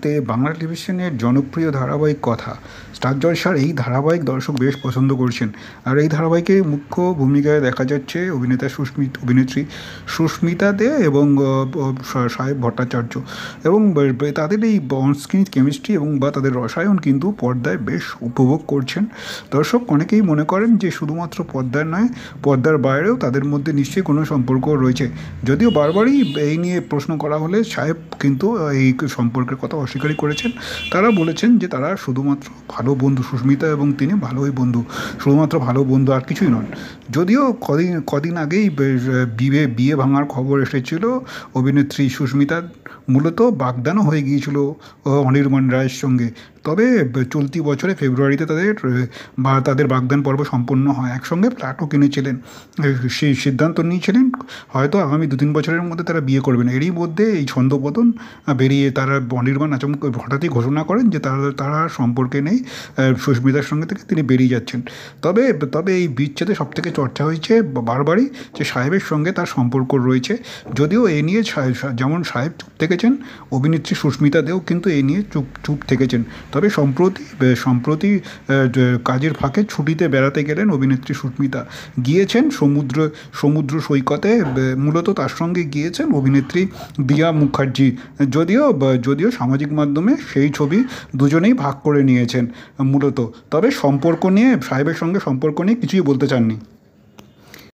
মুহূর্তে বাংলা টেলিভিশনের জনপ্রিয় ধারাবাহিক কথা স্টার জলসার এই ধারাবাহিক দর্শক বেশ পছন্দ করছেন। আর এই ধারাবাহিকে মুখ্য ভূমিকায় দেখা যাচ্ছে অভিনেত্রী সুস্মিতা দে এবং সাহেব ভট্টাচার্য। এবং তাদের এই অনস্ক্রিন কেমিস্ট্রি এবং বা তাদের রসায়ন কিন্তু পর্দায় বেশ উপভোগ করছেন দর্শক। অনেকেই মনে করেন যে শুধুমাত্র পর্দার নয়, পর্দার বাইরেও তাদের মধ্যে নিশ্চয়ই কোনো সম্পর্ক রয়েছে। যদিও বারবারই এই নিয়ে প্রশ্ন করা হলে সাহেব কিন্তু এই সম্পর্কের কথা অস্বীকারই করেছেন। তারা বলেছেন যে তারা শুধুমাত্র ভালো বন্ধু, সুস্মিতা এবং তিনি ভালোই বন্ধু, শুধুমাত্র ভালো বন্ধু, আর কিছুই নন। যদিও কদিন আগেই বিয়ে ভাঙার খবর এসেছিল অভিনেত্রী সুস্মিতার, মূলত বাগদানও হয়ে গিয়েছিল অনির্বাণ রায়ের সঙ্গে। তবে চলতি বছরে ফেব্রুয়ারিতে তাদের বাগদান পর্ব সম্পন্ন হয়। একসঙ্গে ফ্ল্যাটও কিনেছিলেন, সেই সিদ্ধান্ত নিয়েছিলেন হয়তো আগামী 2-3 বছরের মধ্যে তারা বিয়ে করবেন। এরই মধ্যে এই ছন্দপতন বেরিয়ে তারা অনির্বাণ আচমকা হঠাৎই ঘোষণা করেন যে তারা সম্পর্কে নেই, সুস্মিতার সঙ্গে থেকে তিনি বেরিয়ে যাচ্ছেন। তবে এই বিচ্ছেদে সবথেকে চর্চা হয়েছে বারবারই যে সাহেবের সঙ্গে তার সম্পর্ক রয়েছে। যদিও এ নিয়ে যেমন সাহেব চুপ থেকেছেন, অভিনেত্রী সুস্মিতা দেও কিন্তু এ নিয়ে চুপ থেকেছেন। তবে সম্প্রতি কাজের ফাঁকে ছুটিতে বেড়াতে গেলেন অভিনেত্রী সুস্মিতা, গিয়েছেন সমুদ্র সৈকতে। মূলত তার সঙ্গে গিয়েছেন অভিনেত্রী দিয়া মুখার্জি। যদিও সামাজিক মাধ্যমে সেই ছবি দুজনেই ভাগ করে নিয়েছেন মূলত। তবে সাহেবের সঙ্গে সম্পর্ক নিয়ে কিছুই বলতে চাননি।